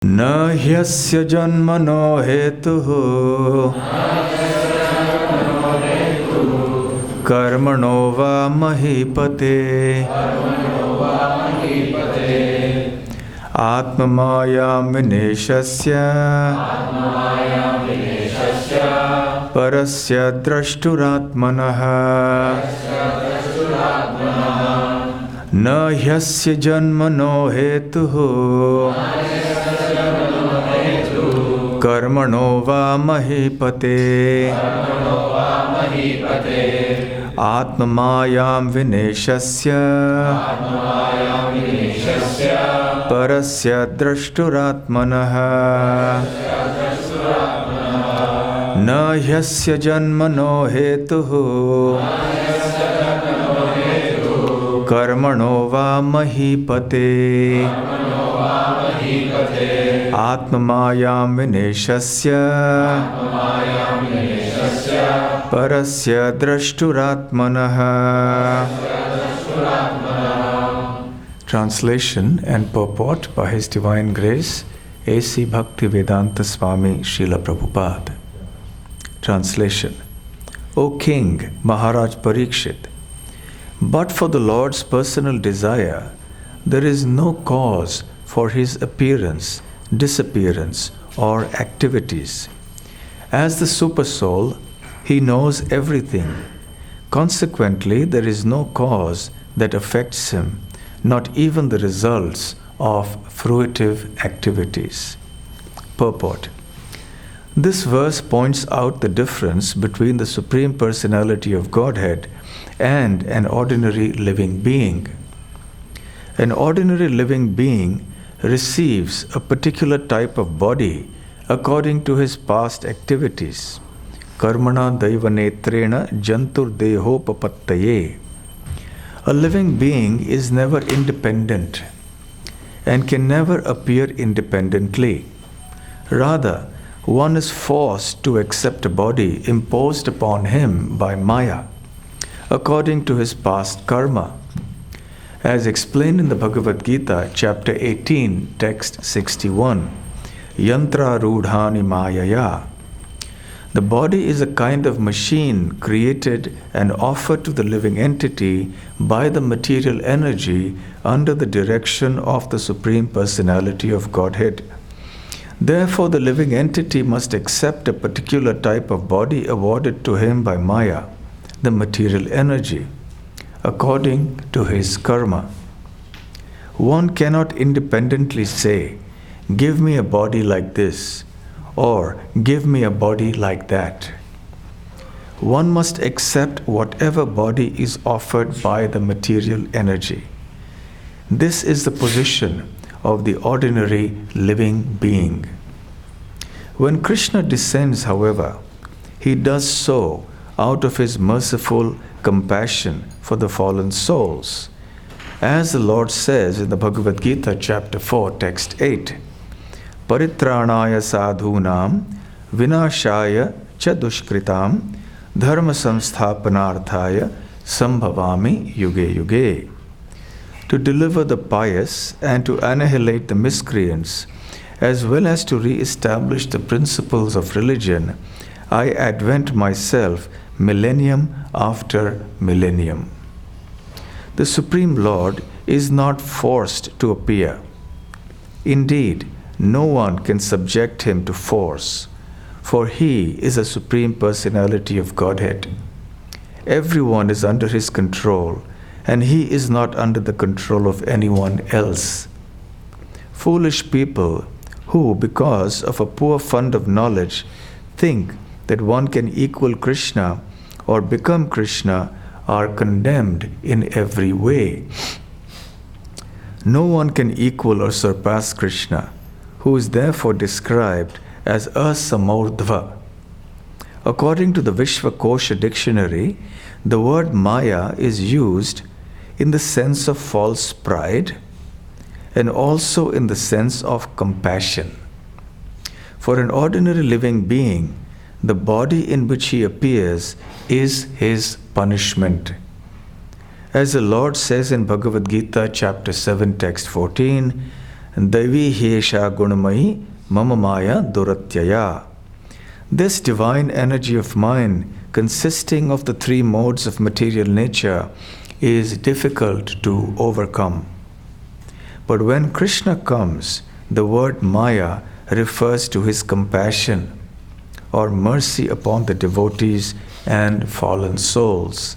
Na hyasya janmano hetuhu karmano va mahipate atmamayam vineshasya parasya drashturatmanaha na hyasya janmano hetuhu karmano va mahipate atmamayam vineshasya parasya drashturatmanaha na hyasya janmano hetuhu karmano va mahipate atmamayam vineshasya parasya drashturatmanaha. Translation and purport by His Divine Grace H.H Bhaktivedanta Swami Srila Prabhupada. Translation. O King Maharaj Parikshit, but for the Lord's personal desire, there is no cause for His appearance, disappearance, or activities. As the Supersoul, He knows everything. Consequently, there is no cause that affects Him, not even the results of fruitive activities. Purport. This verse points out the difference between the Supreme Personality of Godhead and an ordinary living being. An ordinary living being receives a particular type of body according to his past activities. Karmana daivanetrena jantur dehopapattaye. A living being is never independent and can never appear independently. Rather, one is forced to accept a body imposed upon him by Maya, according to his past karma. As explained in the Bhagavad Gita, chapter 18, text 61, Yantra Rudhani Mayaya. The body is a kind of machine created and offered to the living entity by the material energy under the direction of the Supreme Personality of Godhead. Therefore, the living entity must accept a particular type of body awarded to him by Maya, the material energy, according to his karma. One cannot independently say, "Give me a body like this," or "Give me a body like that." One must accept whatever body is offered by the material energy. This is the position of the ordinary living being. When Krishna descends, however, He does so out of His merciful compassion for the fallen souls. As the Lord says in the Bhagavad Gita, chapter 4, text 8, Paritranaya sadhunam vinashaya cha dushkritam dharma samsthapanarthaya sambhavami yuge yuge. To deliver the pious and to annihilate the miscreants, as well as to re-establish the principles of religion, I advent myself millennium after millennium. The Supreme Lord is not forced to appear. Indeed, no one can subject Him to force, for He is a Supreme Personality of Godhead. Everyone is under His control, and He is not under the control of anyone else. Foolish people who, because of a poor fund of knowledge, think that one can equal Krishna or become Krishna are condemned in every way. No one can equal or surpass Krishna, who is therefore described as Asamordhva. According to the Vishwakosha dictionary, the word Maya is used in the sense of false pride and also in the sense of compassion. For an ordinary living being, the body in which he appears is his punishment. As the Lord says in Bhagavad Gita, chapter 7, text 14, Devi Hesha Gunamai Mama Maya Duratyaya. This divine energy of mine, consisting of the three modes of material nature, is difficult to overcome. But when Krishna comes, the word Maya refers to his compassion or mercy upon the devotees and fallen souls.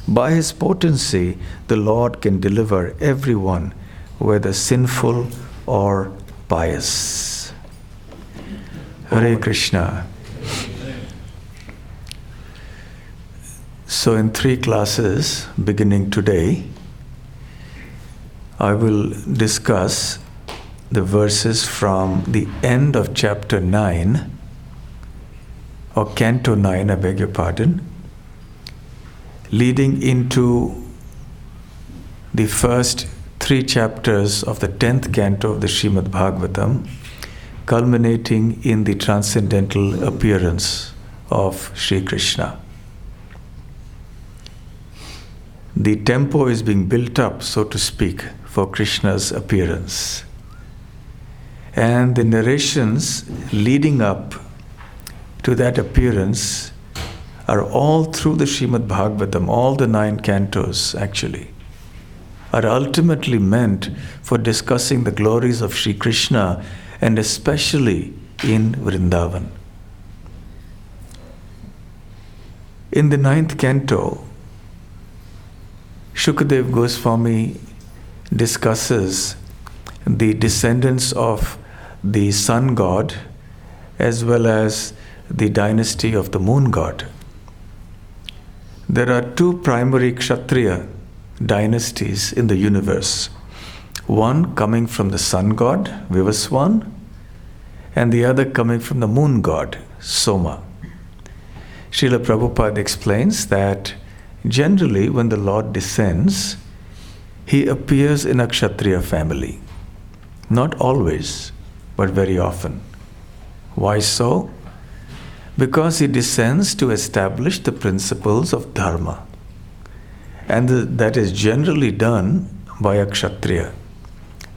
By his potency, the Lord can deliver everyone, whether sinful or pious. Hare Krishna. So in 3 classes beginning today, I will discuss the verses from the end of chapter 9, or canto 9, I beg your pardon, leading into the first 3 chapters of the 10th canto of the Srimad Bhagavatam, culminating in the transcendental appearance of Sri Krishna. The tempo is being built up, so to speak, for Krishna's appearance. And the narrations leading up to that appearance are all through the Srimad Bhagavatam, all the 9 cantos actually, are ultimately meant for discussing the glories of Sri Krishna, and especially in Vrindavan. In the 9th canto, Shukadev Goswami discusses the descendants of the sun god as well as the dynasty of the moon god. There are 2 primary Kshatriya dynasties in the universe. One coming from the sun god, Vivaswan, and the other coming from the moon god, Soma. Srila Prabhupada explains that generally when the Lord descends, he appears in a Kshatriya family. Not always, but very often. Why so? Because he descends to establish the principles of dharma. And that is generally done by a Kshatriya.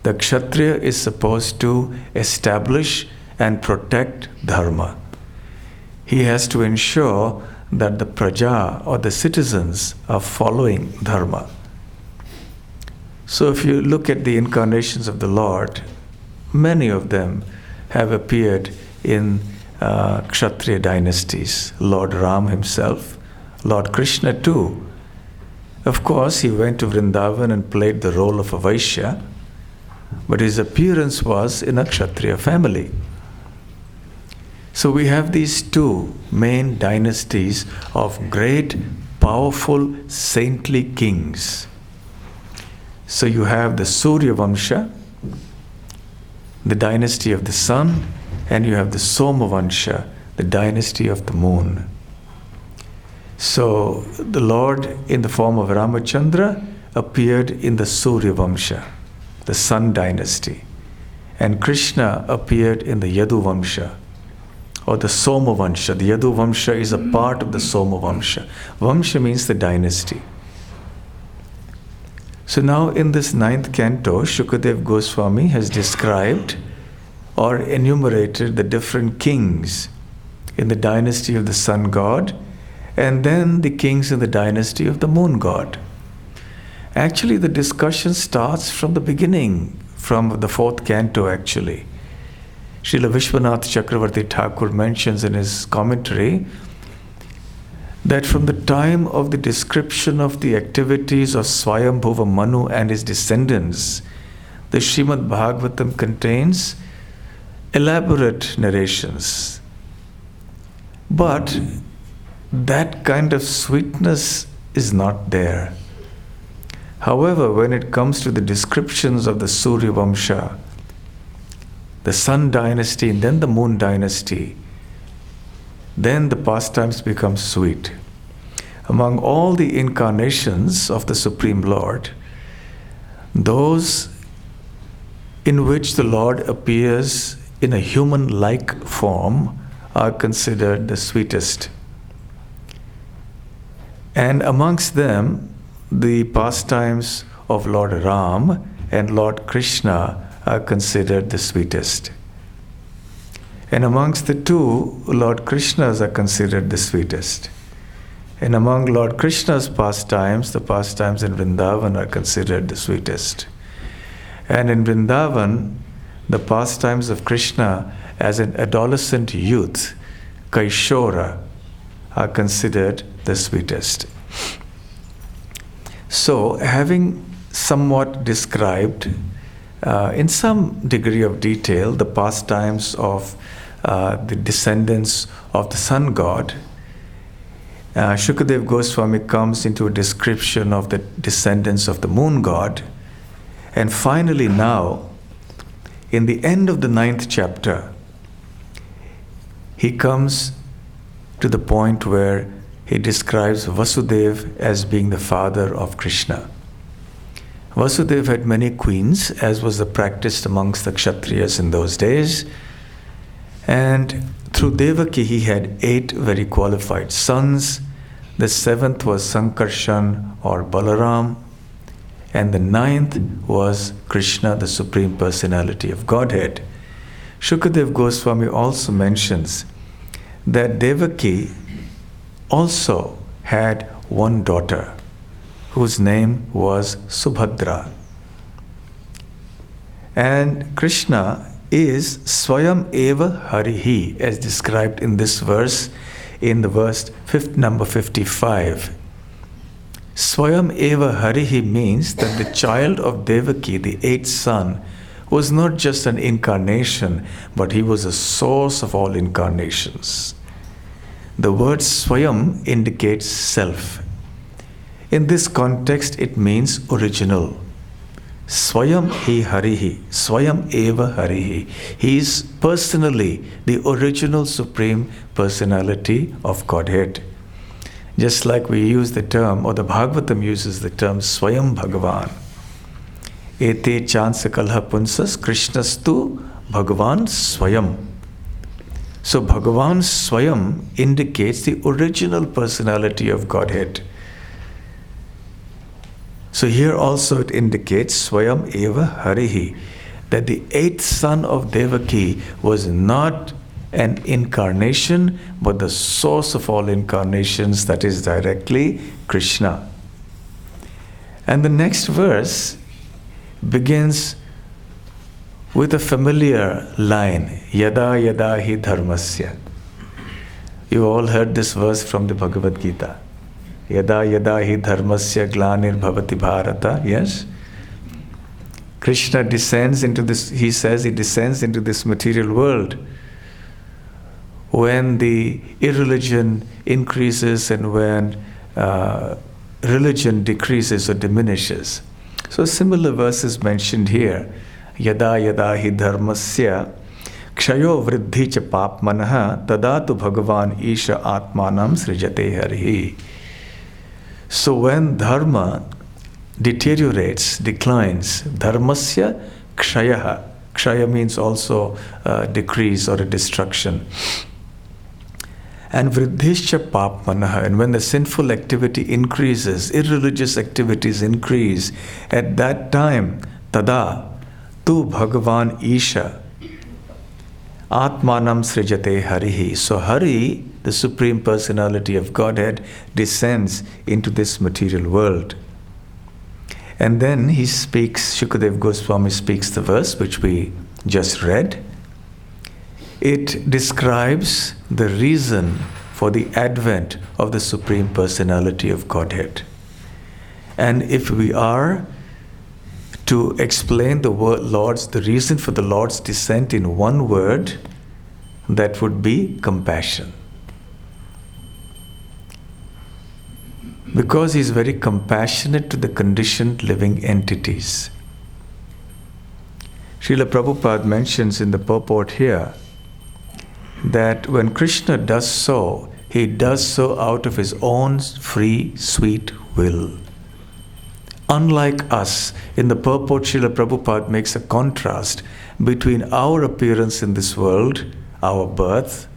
The Kshatriya is supposed to establish and protect dharma. He has to ensure that the praja or the citizens are following dharma. So if you look at the incarnations of the Lord, many of them have appeared in Kshatriya dynasties. Lord Ram himself, Lord Krishna too. Of course, he went to Vrindavan and played the role of a Vaishya, but his appearance was in a Kshatriya family. So we have these 2 main dynasties of great, powerful, saintly kings. So you have the Surya Vamsha, the dynasty of the sun, and you have the Soma Vamsha, the dynasty of the moon. So the Lord in the form of Ramachandra appeared in the Surya Vamsha, the sun dynasty, and Krishna appeared in the Yadu Vamsha, or the Soma Vamsha. The Yadu Vamsha is a part of the Soma Vamsha. Vamsha means the dynasty. So now in this 9th canto, Shukadev Goswami has described or enumerated the different kings in the dynasty of the sun god, and then the kings in the dynasty of the moon god. Actually, the discussion starts from the beginning, from the 4th canto actually. Srila Vishwanath Chakravarti Thakur mentions in his commentary that from the time of the description of the activities of Swayambhuva Manu and his descendants, the Srimad Bhagavatam contains elaborate narrations. But that kind of sweetness is not there. However, when it comes to the descriptions of the Surya Vamsha, the sun dynasty and then the moon dynasty, then the pastimes become sweet. Among all the incarnations of the Supreme Lord, those in which the Lord appears in a human-like form are considered the sweetest. And amongst them, the pastimes of Lord Ram and Lord Krishna are considered the sweetest. And amongst the two, Lord Krishna's are considered the sweetest. And among Lord Krishna's pastimes, the pastimes in Vrindavan are considered the sweetest. And in Vrindavan, the pastimes of Krishna as an adolescent youth, Kaishora, are considered the sweetest. So, having somewhat described in some degree of detail the pastimes of the descendants of the sun god, Shukadev Goswami comes into a description of the descendants of the moon god. And finally now, in the end of the 9th chapter, he comes to the point where he describes Vasudeva as being the father of Krishna. Vasudeva had many queens, as was the practice amongst the Kshatriyas in those days. And through Devaki, he had 8 very qualified sons. The 7th was Sankarshan or Balaram. And the 9th was Krishna, the Supreme Personality of Godhead. Shukadev Goswami also mentions that Devaki also had one daughter whose name was Subhadra. And Krishna is Swayam Eva Harihi, as described in this verse, in the verse number 55. Swayam Eva Harihi means that the child of Devaki, the 8th son, was not just an incarnation, but he was a source of all incarnations. The word Swayam indicates self. In this context, it means original. Swayam hi Harihi, Swayam eva Harihi. He is personally the original Supreme Personality of Godhead. Just like we use the term, or the Bhagavatam uses the term Swayam Bhagavan. Ete chansakalha punsas Krishnastu Bhagavan Swayam. So Bhagavan Swayam indicates the original personality of Godhead. So here also it indicates Swayam Eva Harihi, that the 8th son of Devaki was not an incarnation, but the source of all incarnations, that is directly Krishna. And the next verse begins with a familiar line, Yada Yada Hi Dharmasya. You all heard this verse from the Bhagavad Gita. Yada Yada Hi Dharmasya Glanir Bhavati Bharata. Yes? Krishna descends into this, he says he descends into this material world when the irreligion increases and when religion decreases or diminishes. So a similar verse is mentioned here. Yada Yada Hi Dharmasya Kshayo Vriddhi Cha Papmanaha Tadatu Bhagavan Isha Atmanam Srijate Harihi. So when dharma deteriorates, declines, dharmasya kshayaha. Kshaya means also decrease or a destruction. And vriddhischa papmanaha. And when the sinful activity increases, irreligious activities increase, at that time, tada, tu bhagavan isha, atmanam srijate harihi. So Hari, the Supreme Personality of Godhead, descends into this material world. And then he speaks, Shukadev Goswami speaks the verse which we just read. It describes the reason for the advent of the Supreme Personality of Godhead. And if we are to explain the reason for the Lord's descent in one word, that would be compassion. Because he is very compassionate to the conditioned living entities. Srila Prabhupada mentions in the purport here that when Krishna does so, he does so out of his own free, sweet will. Unlike us, in the purport, Srila Prabhupada makes a contrast between our appearance in this world, our birth,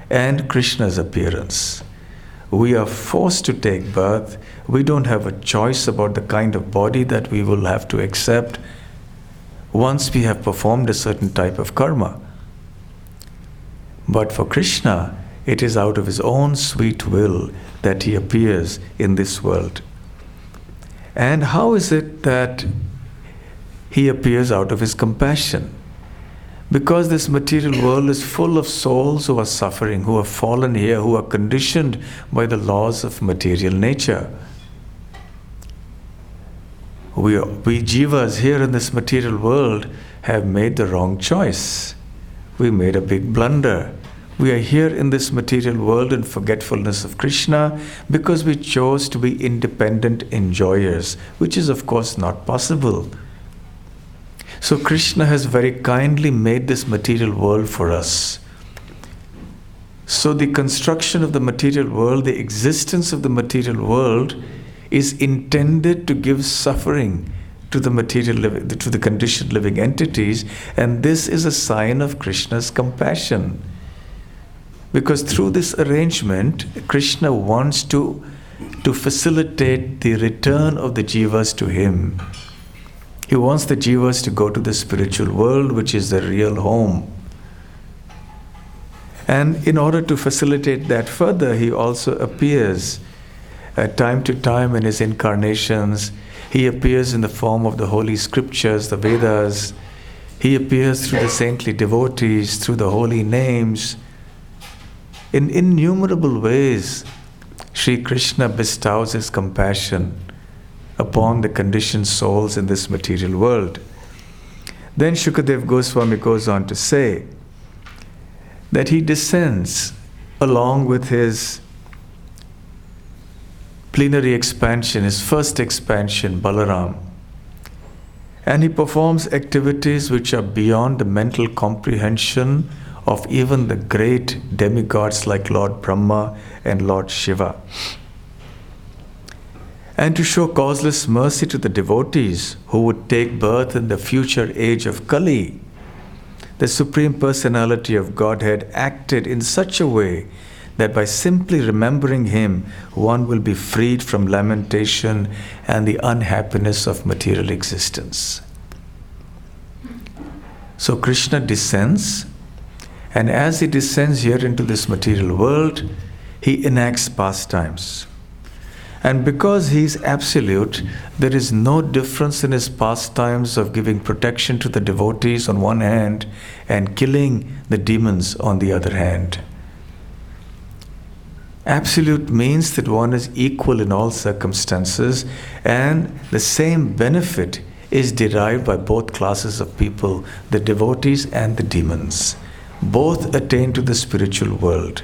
and Krishna's appearance. We are forced to take birth. We don't have a choice about the kind of body that we will have to accept. once we have performed a certain type of karma. But for Krishna, it is out of his own sweet will that he appears in this world. And how is it that he appears out of his compassion? Because this material world is full of souls who are suffering, who have fallen here, who are conditioned by the laws of material nature. We jivas here in this material world have made the wrong choice. We made a big blunder. We are here in this material world in forgetfulness of Krishna because we chose to be independent enjoyers, which is of course not possible. So Krishna has very kindly made this material world for us. So the construction of the material world, the existence of the material world is intended to give suffering to the to the conditioned living entities, and this is a sign of Krishna's compassion. Because through this arrangement, Krishna wants to facilitate the return of the jivas to him. He wants the jivas to go to the spiritual world, which is the real home. And in order to facilitate that further, he also appears time to time in his incarnations. He appears in the form of the holy scriptures, the Vedas. He appears through the saintly devotees, through the holy names. In innumerable ways, Sri Krishna bestows his compassion upon the conditioned souls in this material world. Then Shukadev Goswami goes on to say that he descends along with his plenary expansion, his first expansion, Balaram, and he performs activities which are beyond the mental comprehension of even the great demigods like Lord Brahma and Lord Shiva. And to show causeless mercy to the devotees who would take birth in the future age of Kali, the Supreme Personality of Godhead acted in such a way that by simply remembering him, one will be freed from lamentation and the unhappiness of material existence. So Krishna descends, and as he descends here into this material world, he enacts pastimes. And because he is absolute, there is no difference in his pastimes of giving protection to the devotees on one hand and killing the demons on the other hand. Absolute means that one is equal in all circumstances, and the same benefit is derived by both classes of people, the devotees and the demons. Both attain to the spiritual world.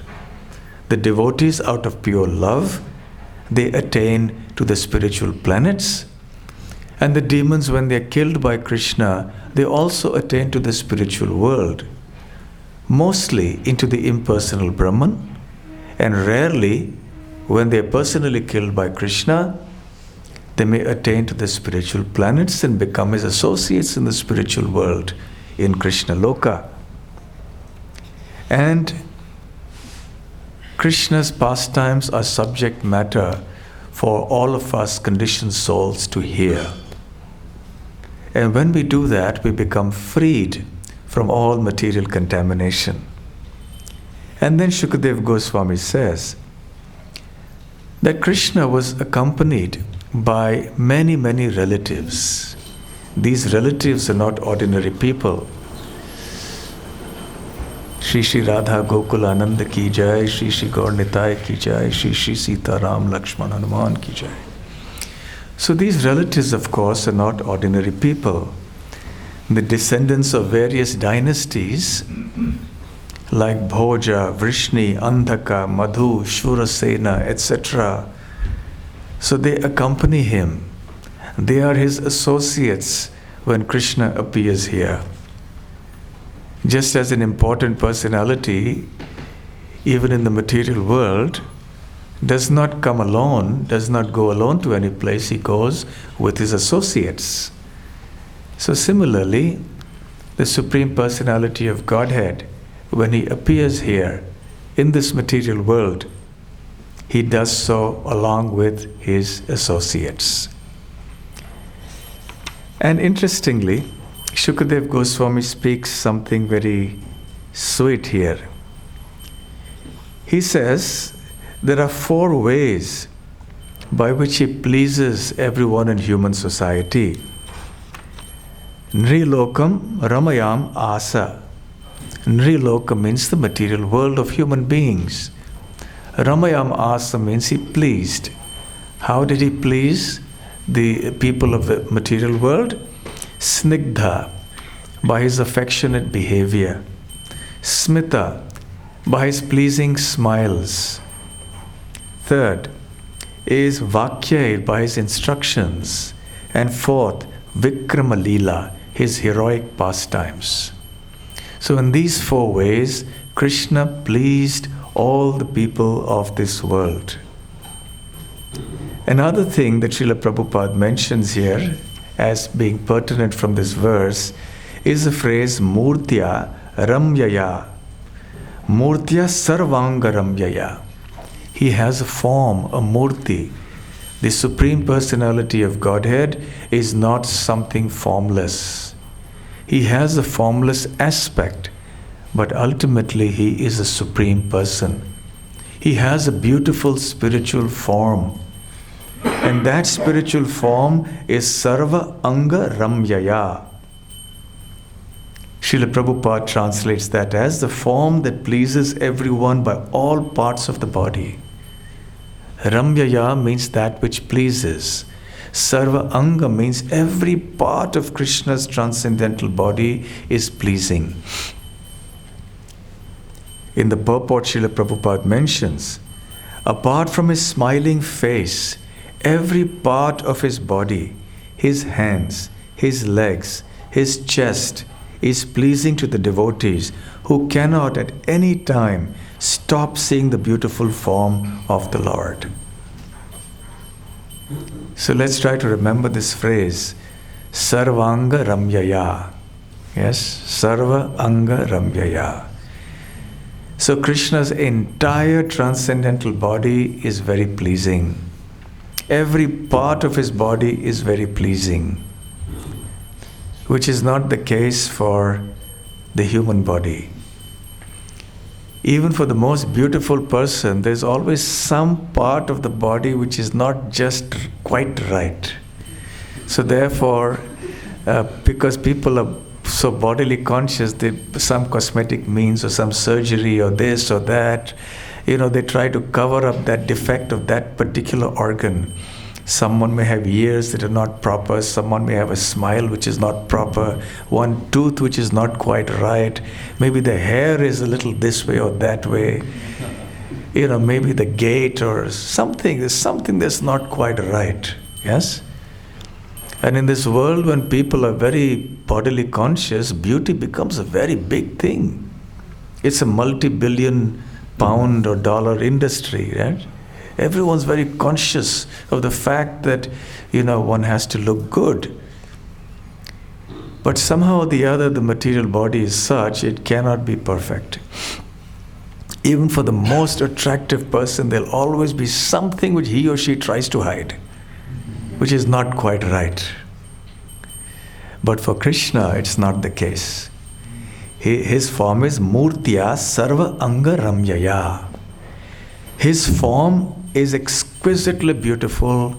The devotees, out of pure love, they attain to the spiritual planets, and the demons, when they are killed by Krishna, they also attain to the spiritual world, mostly into the impersonal Brahman, and rarely, when they are personally killed by Krishna, they may attain to the spiritual planets and become his associates in the spiritual world, in Krishna Loka. And Krishna's pastimes are subject matter for all of us conditioned souls to hear. And when we do that, we become freed from all material contamination. And then Shukadev Goswami says that Krishna was accompanied by many, many relatives. These relatives are not ordinary people. Shri Shri Radha Gokul Ananda ki jai, Shri Shri Gaur Nitai ki jai, Shri Shri Sita Ram Lakshman Hanuman ki jai. So these relatives, of course, are not ordinary people. The descendants of various dynasties like Bhoja, Vrishni, Andhaka, Madhu, Shurasena, etc. So they accompany him. They are his associates when Krishna appears here. Just as an important personality, even in the material world, does not come alone, does not go alone to any place, he goes with his associates. So similarly, the Supreme Personality of Godhead, when he appears here in this material world, he does so along with his associates. And interestingly, Shukadev Goswami speaks something very sweet here. He says there are 4 ways by which he pleases everyone in human society. Nrilokam Ramayam Asa. Nrilokam means the material world of human beings. Ramayam Asa means he pleased. How did he please the people of the material world? Snigdha, by his affectionate behavior. Smita, by his pleasing smiles. Third is Vakya, by his instructions. And fourth, Vikrama Leela, his heroic pastimes. So in these 4 ways, Krishna pleased all the people of this world. Another thing that Srila Prabhupada mentions here as being pertinent from this verse is the phrase Murtya Ramyaya. Murtya Sarvanga Ramyaya. He has a form, a murti. The Supreme Personality of Godhead is not something formless. He has a formless aspect, but ultimately he is a Supreme Person. He has a beautiful spiritual form. And that spiritual form is Sarva Anga Ramyaya. Srila Prabhupada translates that as the form that pleases everyone by all parts of the body. Ramyaya means that which pleases. Sarva Anga means every part of Krishna's transcendental body is pleasing. In the purport, Srila Prabhupada mentions, apart from his smiling face, every part of his body, his hands, his legs, his chest is pleasing to the devotees who cannot at any time stop seeing the beautiful form of the Lord. So let's try to remember this phrase, Sarvanga Ramyaya. Yes, Sarva Anga Ramyaya. So Krishna's entire transcendental body is very pleasing. Every part of his body is very pleasing, which is not the case for the human body. Even for the most beautiful person, there's always some part of the body which is not just quite right. So therefore, because people are so bodily conscious, some cosmetic means or some surgery or this or that, they try to cover up that defect of that particular organ. Someone may have ears that are not proper, someone may have a smile which is not proper, one tooth which is not quite right, maybe the hair is a little this way or that way, maybe the gait or something, there's something that's not quite right, yes? And in this world when people are very bodily conscious, beauty becomes a very big thing. It's a multi-billion pound or dollar industry, right? Everyone's very conscious of the fact that, one has to look good. But somehow or the other, the material body is such, it cannot be perfect. Even for the most attractive person, there'll always be something which he or she tries to hide, which is not quite right. But for Krishna, it's not the case. His form is Murtya Sarva Anga Ramyaya. His form is exquisitely beautiful,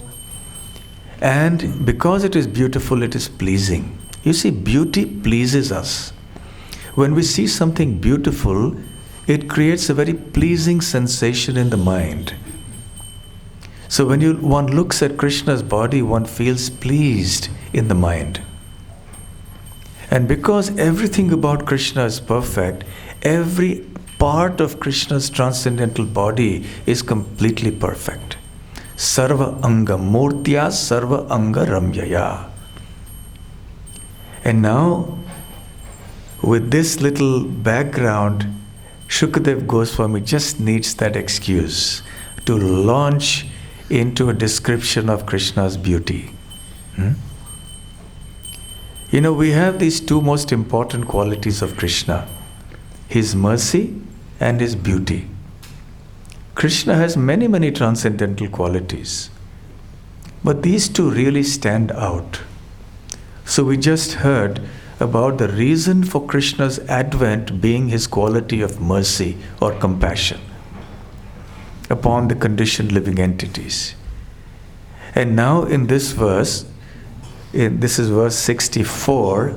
and because it is beautiful, it is pleasing. You see, beauty pleases us. When we see something beautiful, it creates a very pleasing sensation in the mind. So when one looks at Krishna's body, one feels pleased in the mind. And because everything about Krishna is perfect, every part of Krishna's transcendental body is completely perfect. Sarva Anga Murtya Sarva Anga Ramyaya. And now, with this little background, Shukadev Goswami just needs that excuse to launch into a description of Krishna's beauty. We have these 2 most important qualities of Krishna, his mercy and his beauty. Krishna has many, many transcendental qualities, but these 2 really stand out. So we just heard about the reason for Krishna's advent being his quality of mercy or compassion upon the conditioned living entities. And now in this verse, this is verse 64,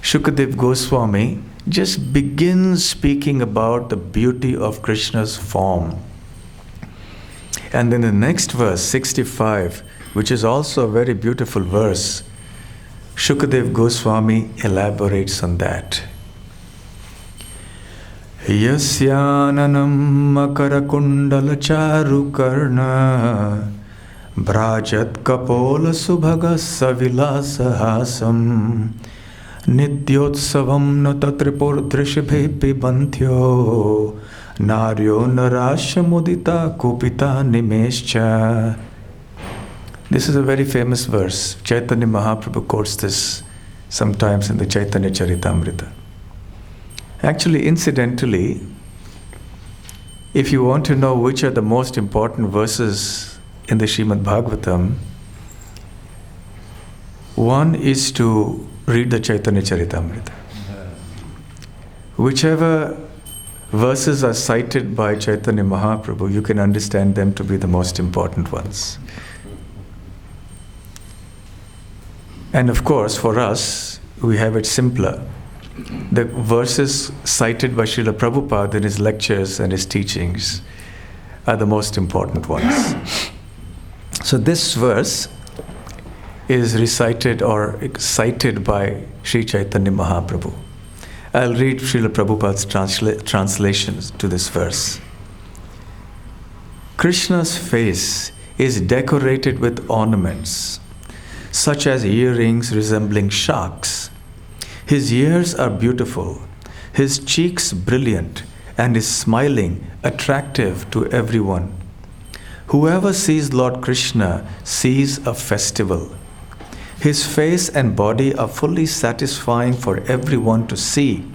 Shukadev Goswami just begins speaking about the beauty of Krishna's form. And then the next verse, 65, which is also a very beautiful verse, Shukadev Goswami elaborates on that. Yasyananam makara kundala charu karna brajat kapola subhaga savilasa hasam nityotsavam nata tripur drishbhe pibantyo naryo narasha mudita kupita nimescha. This is a very famous verse. Chaitanya Mahaprabhu quotes this sometimes in the Chaitanya Charitamrita. Actually, incidentally, if you want to know which are the most important verses in the Srimad Bhagavatam, one is to read the Chaitanya Charitamrita. Whichever verses are cited by Chaitanya Mahaprabhu, you can understand them to be the most important ones. And of course, for us, we have it simpler. The verses cited by Srila Prabhupada in his lectures and his teachings are the most important ones. So this verse is recited or cited by Sri Chaitanya Mahaprabhu. I'll read Srila Prabhupada's translations to this verse. Krishna's face is decorated with ornaments, such as earrings resembling sharks. His ears are beautiful, his cheeks brilliant, and his smiling attractive to everyone. Whoever sees Lord Krishna sees a festival. His face and body are fully satisfying for everyone to see,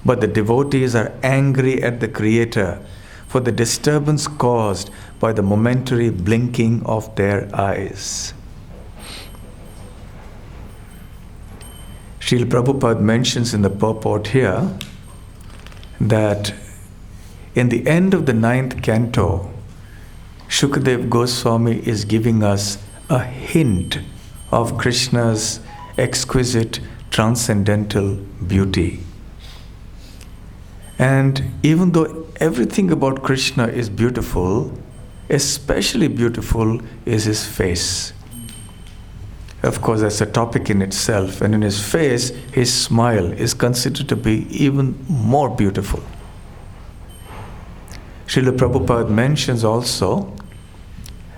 but the devotees are angry at the Creator for the disturbance caused by the momentary blinking of their eyes. Srila Prabhupada mentions in the purport here that in the end of the 9th canto, Shukadev Goswami is giving us a hint of Krishna's exquisite transcendental beauty. And even though everything about Krishna is beautiful, especially beautiful is his face. Of course, that's a topic in itself. And in his face, his smile is considered to be even more beautiful. Srila Prabhupada mentions also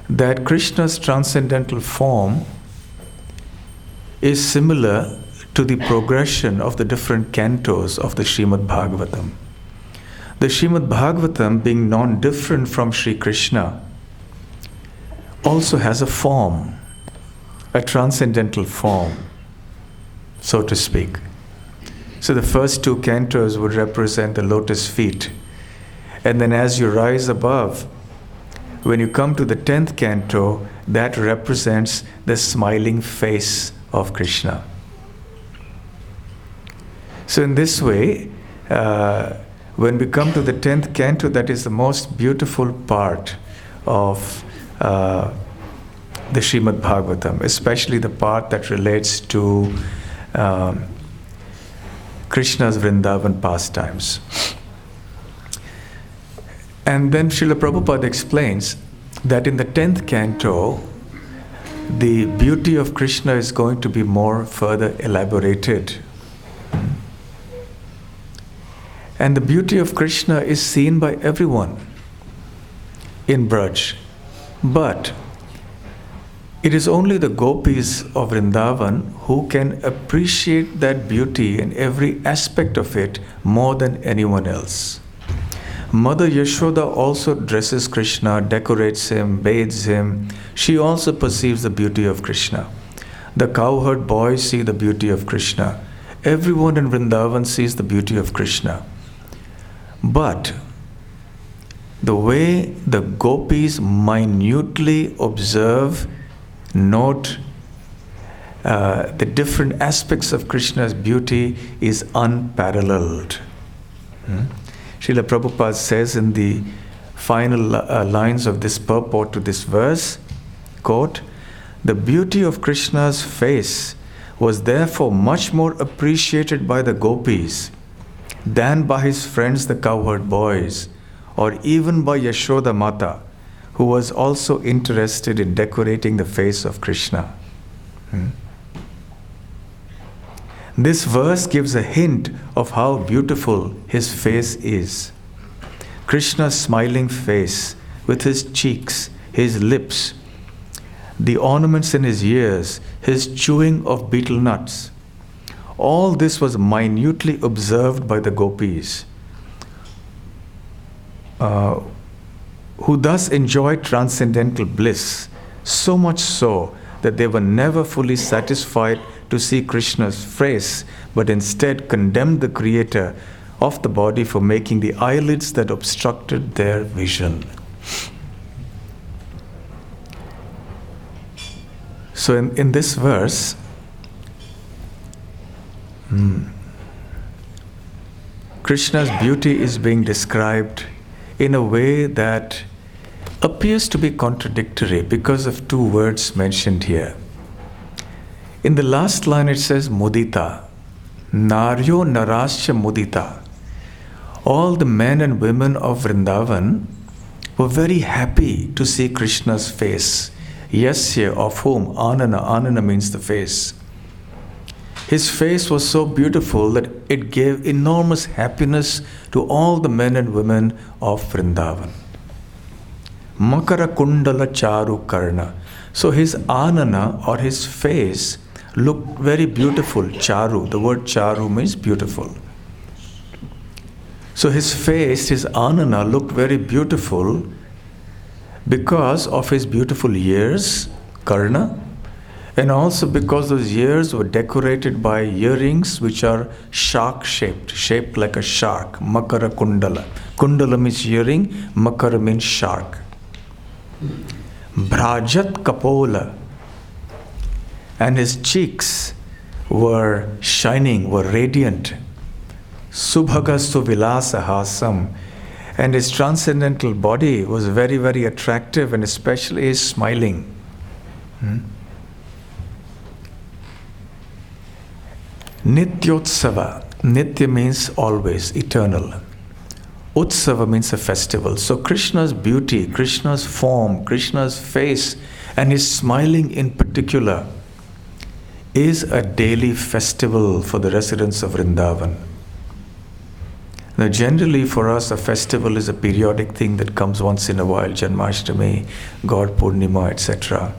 that Krishna's transcendental form is similar to the progression of the different cantos of the Srimad Bhagavatam. The Srimad Bhagavatam, being non-different from Sri Krishna, also has a form, a transcendental form, so to speak. So the first 2 cantos would represent the lotus feet. And then as you rise above, when you come to the 10th canto, that represents the smiling face of Krishna. So in this way, when we come to the 10th canto, that is the most beautiful part of the Srimad Bhagavatam, especially the part that relates to Krishna's Vrindavan pastimes. And then Srila Prabhupada explains that in the 10th canto, the beauty of Krishna is going to be more further elaborated. And the beauty of Krishna is seen by everyone in Braj. But it is only the gopis of Vrindavan who can appreciate that beauty in every aspect of it more than anyone else. Mother Yashoda also dresses Krishna, decorates him, bathes him. She also perceives the beauty of Krishna. The cowherd boys see the beauty of Krishna. Everyone in Vrindavan sees the beauty of Krishna. But the way the gopis minutely observe, note, the different aspects of Krishna's beauty is unparalleled. Srila Prabhupada says in the final lines of this purport to this verse, quote, "The beauty of Krishna's face was therefore much more appreciated by the gopis than by his friends the cowherd boys, or even by Yashoda Mata, who was also interested in decorating the face of Krishna." This verse gives a hint of how beautiful his face is. Krishna's smiling face, with his cheeks, his lips, the ornaments in his ears, his chewing of betel nuts, all this was minutely observed by the gopis, who thus enjoyed transcendental bliss, so much so that they were never fully satisfied to see Krishna's face, but instead condemned the creator of the body for making the eyelids that obstructed their vision. So in this verse, Krishna's beauty is being described in a way that appears to be contradictory because of two words mentioned here. In the last line it says mudita, naryo narasya mudita. All the men and women of Vrindavan were very happy to see Krishna's face. Yasya, of whom, Anana means the face. His face was so beautiful that it gave enormous happiness to all the men and women of Vrindavan. Makara kundala charu karna. So his Anana, or his face, looked very beautiful. Charu, the word charu means beautiful. So his face, his Anana, looked very beautiful because of his beautiful ears, karna, and also because those ears were decorated by earrings which are shark-shaped, shaped like a shark, makara kundala. Kundala means earring, makara means shark. Bhrajat kapola. And his cheeks were shining, were radiant. Subhagastu vilasahasam. And his transcendental body was very, very attractive, and especially his smiling. Nityotsava. Nitya means always, eternal. Utsava means a festival. So Krishna's beauty, Krishna's form, Krishna's face, and his smiling in particular is a daily festival for the residents of Vrindavan. Now generally for us a festival is a periodic thing that comes once in a while, Janmastami, God Purnima, etc.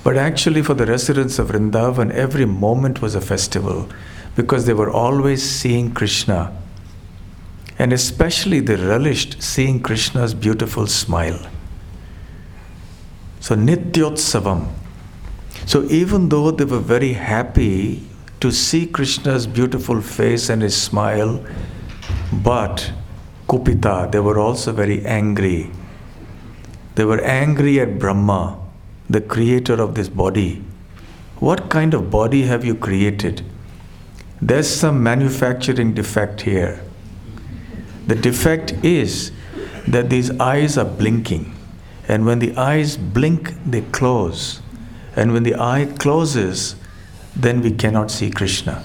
But actually for the residents of Vrindavan, every moment was a festival because they were always seeing Krishna. And especially they relished seeing Krishna's beautiful smile. So Nityotsavam. So even though they were very happy to see Krishna's beautiful face and his smile, but Kupita, they were also very angry. They were angry at Brahma, the creator of this body. What kind of body have you created? There's some manufacturing defect here. The defect is that these eyes are blinking, and when the eyes blink, they close. And when the eye closes, then we cannot see Krishna.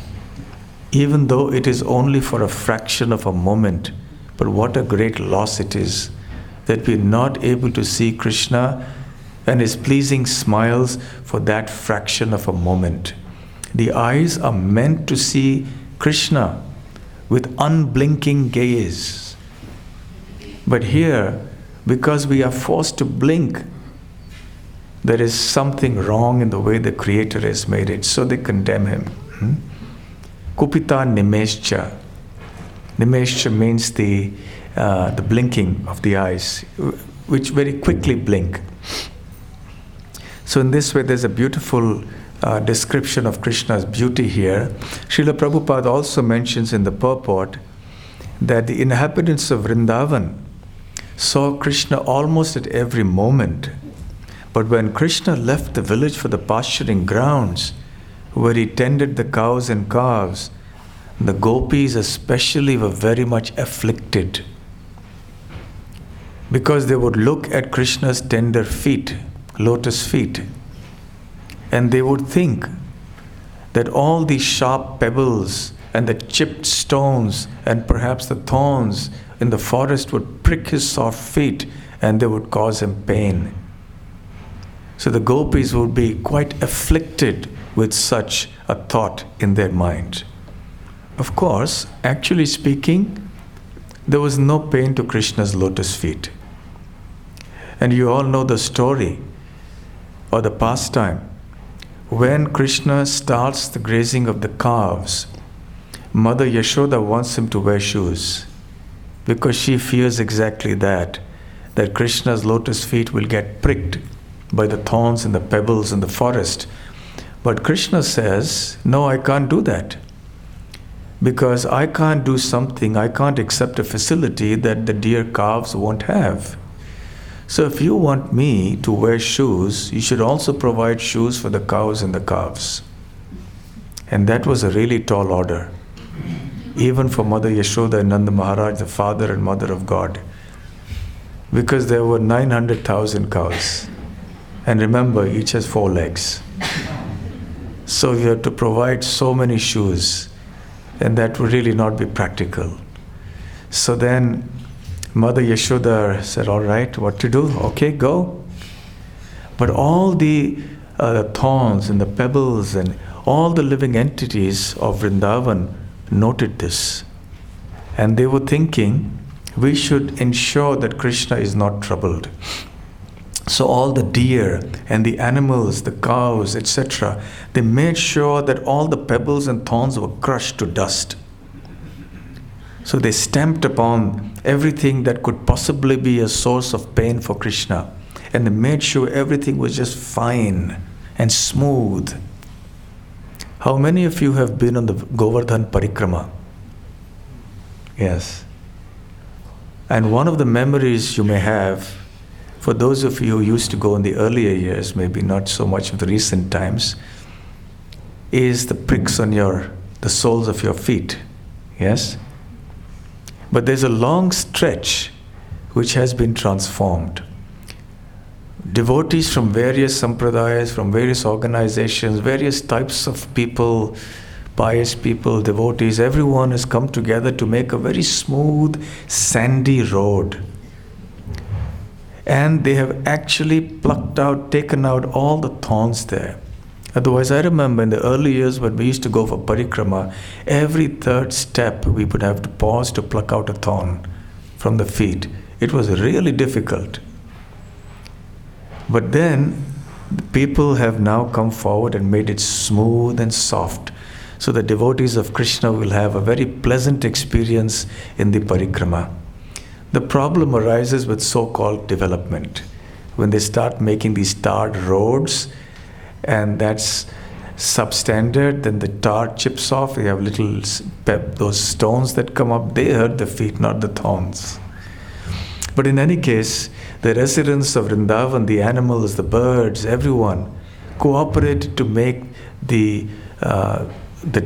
Even though it is only for a fraction of a moment, but what a great loss it is that we're not able to see Krishna and his pleasing smiles for that fraction of a moment. The eyes are meant to see Krishna with unblinking gaze. But here, because we are forced to blink, there is something wrong in the way the Creator has made it, so they condemn him. Kupita nimescha. Nimescha means the blinking of the eyes, which very quickly blink. So in this way, there's a beautiful description of Krishna's beauty here. Srila Prabhupada also mentions in the purport that the inhabitants of Vrindavan saw Krishna almost at every moment, But when Krishna left the village for the pasturing grounds, where he tended the cows and calves, the gopis especially were very much afflicted, because they would look at Krishna's tender feet, lotus feet, and they would think that all these sharp pebbles and the chipped stones and perhaps the thorns in the forest would prick his soft feet and they would cause him pain. So the gopis would be quite afflicted with such a thought in their mind. Of course, actually speaking, there was no pain to Krishna's lotus feet. And you all know the story or the pastime. When Krishna starts the grazing of the calves, Mother Yashoda wants him to wear shoes, because she fears exactly that Krishna's lotus feet will get pricked by the thorns and the pebbles in the forest. But Krishna says, no, I can't do that, because I can't do something, I can't accept a facility that the dear calves won't have. So if you want me to wear shoes, you should also provide shoes for the cows and the calves. And that was a really tall order, even for Mother Yashoda and Nanda Maharaj, the father and mother of God, because there were 900,000 cows. And remember, each has 4 legs. So you have to provide so many shoes, and that would really not be practical. So then Mother Yashoda said, all right, what to do? Okay, go. But all the thorns and the pebbles and all the living entities of Vrindavan noted this. And they were thinking, we should ensure that Krishna is not troubled. So all the deer and the animals, the cows, etc., they made sure that all the pebbles and thorns were crushed to dust. So they stamped upon everything that could possibly be a source of pain for Krishna. And they made sure everything was just fine and smooth. How many of you have been on the Govardhan Parikrama? Yes. And one of the memories you may have, for those of you who used to go in the earlier years, maybe not so much of the recent times, is the pricks on the soles of your feet. Yes? But there's a long stretch which has been transformed. Devotees from various sampradayas, from various organizations, various types of people, pious people, devotees, everyone has come together to make a very smooth, sandy road. And they have actually taken out all the thorns there. Otherwise, I remember in the early years when we used to go for parikrama, every third step we would have to pause to pluck out a thorn from the feet. It was really difficult. But then, the people have now come forward and made it smooth and soft. So the devotees of Krishna will have a very pleasant experience in the parikrama. The problem arises with so-called development. When they start making these tarred roads, and that's substandard, then the tar chips off, you have little those stones that come up, they hurt the feet, not the thorns. But in any case, the residents of Vrindavan, the animals, the birds, everyone cooperated to make the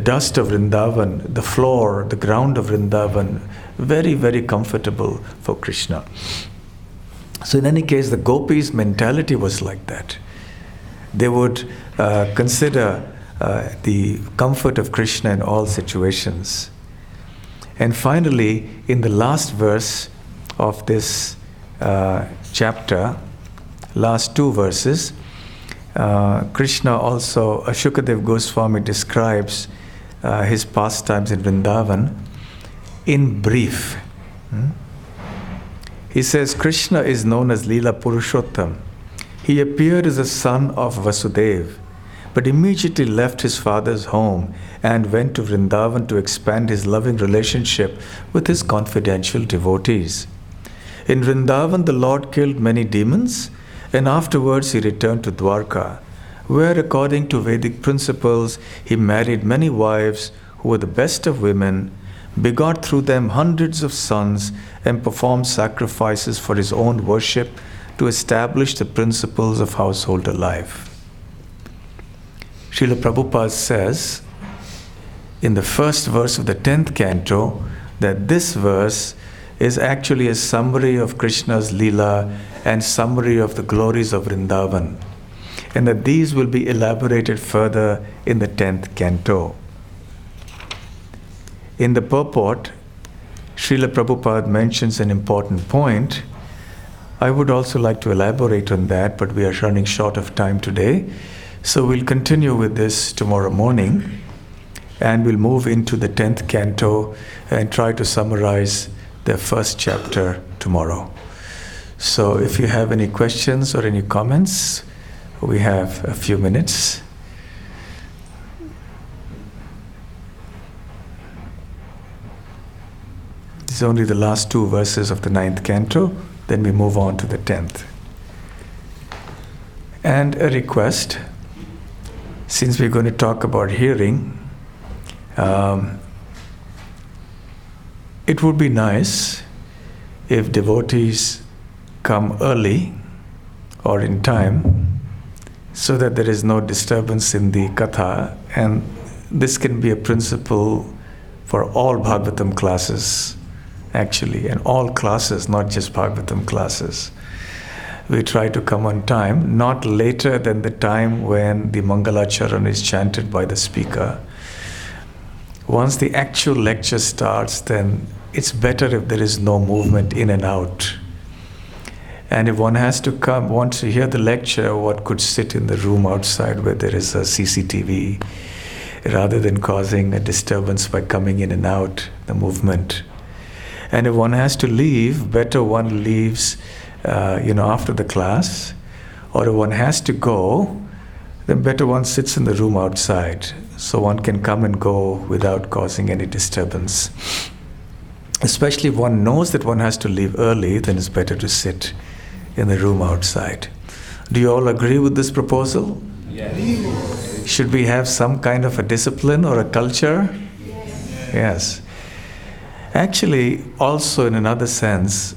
dust of Vrindavan, the floor, the ground of Vrindavan, very, very comfortable for Krishna. So in any case, the gopis' mentality was like that. They would consider the comfort of Krishna in all situations. And finally, in the last verse of this chapter, last 2 verses, Krishna also, Shukadev Goswami describes his pastimes in Vrindavan in brief. He says, Krishna is known as Leela Purushottam. He appeared as a son of Vasudeva, but immediately left his father's home and went to Vrindavan to expand his loving relationship with his confidential devotees. In Vrindavan, the Lord killed many demons, and afterwards he returned to Dwarka, where according to Vedic principles, he married many wives who were the best of women, begot through them hundreds of sons, and performed sacrifices for his own worship, to establish the principles of householder life. Srila Prabhupada says in the first verse of the 10th canto that this verse is actually a summary of Krishna's Leela and summary of the glories of Vrindavan, and that these will be elaborated further in the 10th canto. In the purport, Srila Prabhupada mentions an important point. I would also like to elaborate on that, but we are running short of time today. So we'll continue with this tomorrow morning, and we'll move into the 10th canto and try to summarize the first chapter tomorrow. So if you have any questions or any comments, we have a few minutes. It's only the last 2 verses of the 9th canto, then we move on to the 10th. And a request, since we're going to talk about hearing, it would be nice if devotees come early or in time so that there is no disturbance in the katha, and this can be a principle for all Bhagavatam classes actually, and all classes, not just Bhagavatam classes. We try to come on time, not later than the time when the Mangalacharan is chanted by the speaker. Once the actual lecture starts, then it's better if there is no movement in and out. And if one has to come, wants to hear the lecture, one could sit in the room outside where there is a CCTV, rather than causing a disturbance by coming in and out, the movement. And if one has to leave, better one leaves after the class, or if one has to go, then better one sits in the room outside, so one can come and go without causing any disturbance. Especially if one knows that one has to leave early, then it's better to sit in the room outside. Do you all agree with this proposal? Yes. Should we have some kind of a discipline or a culture? Yes. Actually, also in another sense,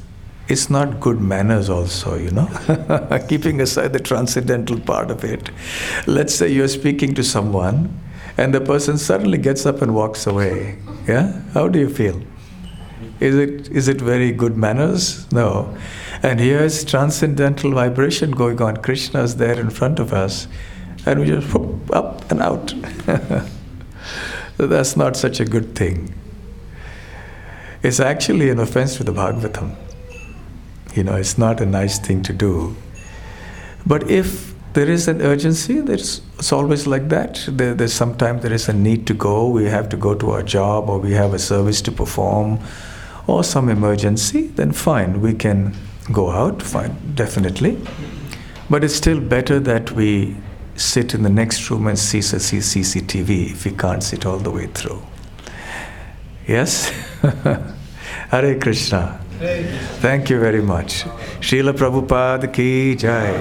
it's not good manners also, keeping aside the transcendental part of it. Let's say you're speaking to someone and the person suddenly gets up and walks away. Yeah? How do you feel? Is it very good manners? No. And here's transcendental vibration going on. Krishna is there in front of us, and we just whoop, up and out. So that's not such a good thing. It's actually an offense to the Bhagavatam. It's not a nice thing to do. But if there is an urgency, it's always like that. There's sometimes there is a need to go. We have to go to our job, or we have a service to perform, or some emergency, then fine, we can go out, fine, definitely. But it's still better that we sit in the next room and see CCTV if we can't sit all the way through. Yes? Hare Krishna. Thank you very much. Srila Prabhupada ki jai.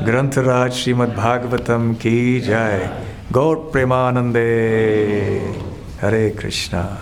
Grantharaj Srimad Bhagavatam ki jai. Gaur Premanande. Hare Krishna.